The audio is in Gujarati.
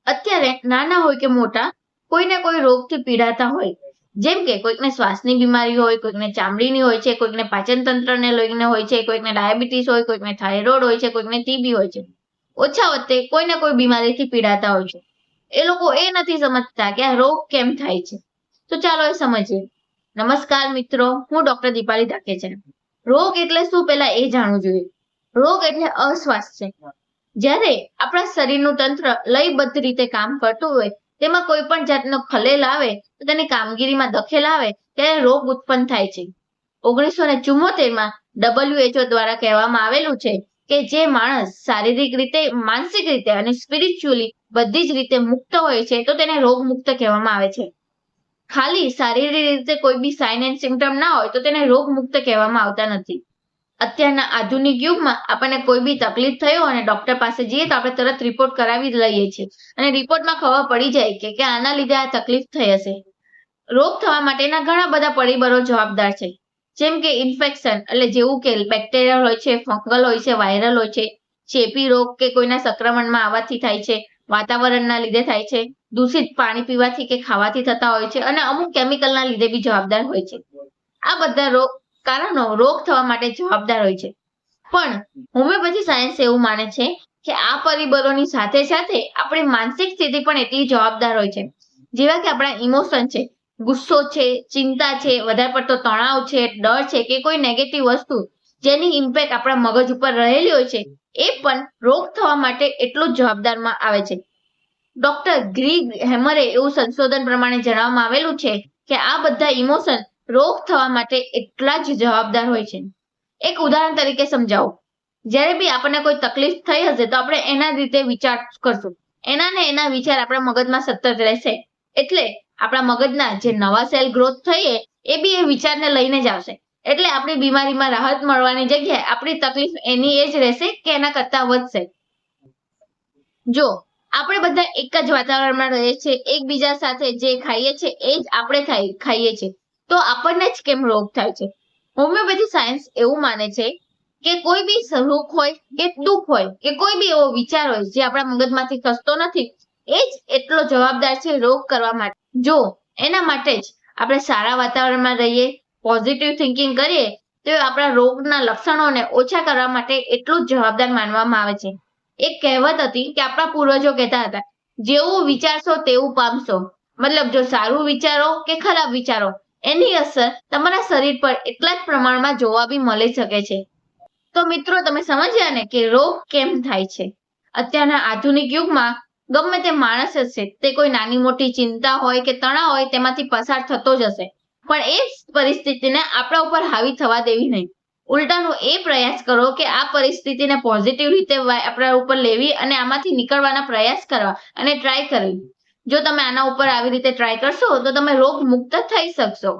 અત્યારે નાના હોય કે મોટા કોઈને કોઈ રોગથી પીડાતા હોય, જેમ કે કોઈકને શ્વાસની બીમારી હોય, કોઈકને ચામડીની હોય છે, કોઈકને પાચન તંત્રને લઈને હોય છે, કોઈકને ડાયાબિટીસ હોય, કોઈકને થાઇરોઇડ હોય છે, કોઈકને ટીબી હોય છે. ઓછા વત્તે કોઈને કોઈ બીમારીથી પીડાતા હોય છે. એ લોકો એ નથી સમજતા કે આ રોગ કેમ થાય છે. તો ચાલો એ સમજીએ. નમસ્કાર મિત્રો, હું ડોક્ટર દીપાલી ધાકેચા. રોગ એટલે શું પહેલા એ જાણવું જોઈએ. રોગ એટલે અસ્વાસ્થ્ય. જ્યારે આપણા શરીરનું તંત્ર લયબદ્ધ રીતે કામ કરતું હોય, તેમાં કોઈ પણ જાતનો ખલેલ આવે તો તેની કામગીરીમાં દખલ આવે ત્યારે રોગ ઉત્પન્ન થાય છે. 1974માં WHO દ્વારા કહેવામાં આવેલું છે કે જે માણસ શારીરિક રીતે, માનસિક રીતે અને સ્પિરિચ્યુઅલી બધી જ રીતે મુક્ત હોય છે તો તેને રોગ મુક્ત કહેવામાં આવે છે. ખાલી શારીરિક રીતે કોઈ બી સાઇન એન્ડ સિમ્ટમ ના હોય તો તેને રોગ મુક્ત કહેવામાં આવતા નથી. અત્યારના આધુનિક યુગમાં આપણને કોઈ બી તકલીફ થયો અને ડોક્ટર પાસે જઈએ તો આપણે તરત રિપોર્ટ કરાવી જ લઈએ છીએ અને રિપોર્ટમાં ખબર પડી જાય કે આના લીધે આ તકલીફ થઈ હશે. રોગ થવા માટેના ઘણા બધા પરિબળો જવાબદાર છે, જેમ કે ઇન્ફેક્શન એટલે જેવું કે બેક્ટેરિયલ હોય છે, ફંગલ હોય છે, વાયરલ હોય છે, ચેપી રોગ કે કોઈના સંક્રમણમાં આવવાથી થાય છે, વાતાવરણના લીધે થાય છે, દૂષિત પાણી પીવાથી કે ખાવાથી થતા હોય છે અને અમુક કેમિકલના લીધે બી જવાબદાર હોય છે. આ બધા કારણો રોગ થવા માટે જવાબદાર હોય છે. પણ હોમિયોપેથી સાયન્સ એવું માને છે કે આ પરિબળોની સાથે સાથે આપણી માનસિક સ્થિતિ પણ એટલી જવાબદાર હોય છે. જેવા કે આપણા ઇમોશન છે, ગુસ્સો છે, ચિંતા છે, વધારે પડતો તણાવ છે, ડર છે કે કોઈ નેગેટિવ વસ્તુ જેની ઇમ્પેક્ટ આપણા મગજ ઉપર રહેલી હોય છે, એ પણ રોગ થવા માટે એટલું જ જવાબદારમાં આવે છે. ડોક્ટર ગ્રીગ હેમરે એવું સંશોધન પ્રમાણે જણાવવામાં આવેલું છે કે આ બધા ઇમોશન રોગ થવા માટે એટલા જ જવાબદાર હોય છે. એક ઉદાહરણ તરીકે સમજાવો. જ્યારે બી આપણને કોઈ તકલીફ થઈ હશે તો આપણે એના રીતે વિચાર કરશું. એના વિચાર આપણા મગજમાં સતત રહેશે. એટલે આપણા મગજના જે નવા સેલ ગ્રોથ થઈએ એ બી એ વિચારને લઈને જ આવશે. એટલે આપણી બીમારીમાં રાહત મળવાની જગ્યાએ આપણી તકલીફ એની એ જ રહેશે કે એના કરતા વધશે. જો આપણે બધા એક જ વાતાવરણમાં રહીએ છીએ, એકબીજા સાથે જે ખાઈએ છીએ એ જ આપણે ખાઈએ છીએ, તો આપણને જ કેમ રોગ થાય છે? હોમિયોપેથી સાયન્સ એવું માને છે કે કોઈ બી સુખ હોય કે દુઃખ હોય કે કોઈ બી એવો વિચાર હોય જે આપણા મગજમાંથી ખસતો નથી, એ જ એટલો જવાબદાર છે રોગ કરવા માટે. જો એના માટે જ આપણે સારા વાતાવરણમાં રહીએ, પોઝિટિવ થિંકિંગ કરીએ, તો આપણા રોગના લક્ષણોને ઓછા કરવા માટે એટલું જ જવાબદાર માનવામાં આવે છે. એક કહેવત હતી કે આપણા પૂર્વજો કહેતા હતા, જેવું વિચારશો તેવું પામશો. મતલબ જો સારું વિચારો કે ખરાબ વિચારો, એની અસર તમારા શરીર પર એટલા જ પ્રમાણમાં જોવા બી મળી શકે છે. તો મિત્રો, તમે સમજ્યા ને કે રોગ કેમ થાય છે. અત્યારના આધુનિક યુગમાં ગમે તે માણસ હશે તે કોઈ નાની મોટી ચિંતા હોય કે તણાવ હોય તેમાંથી પસાર થતો જ હશે, પણ એ પરિસ્થિતિને આપણા ઉપર હાવી થવા દેવી નહીં. ઉલટાનું એ પ્રયાસ કરો કે આ પરિસ્થિતિને પોઝિટિવ રીતે આપણા ઉપર લેવી અને આમાંથી નીકળવાના પ્રયાસ કરવા અને ટ્રાય કરવી. જો તમે આના ઉપર આવી રીતે ટ્રાય કરશો તો તમે રોગ મુક્ત થઈ શકશો.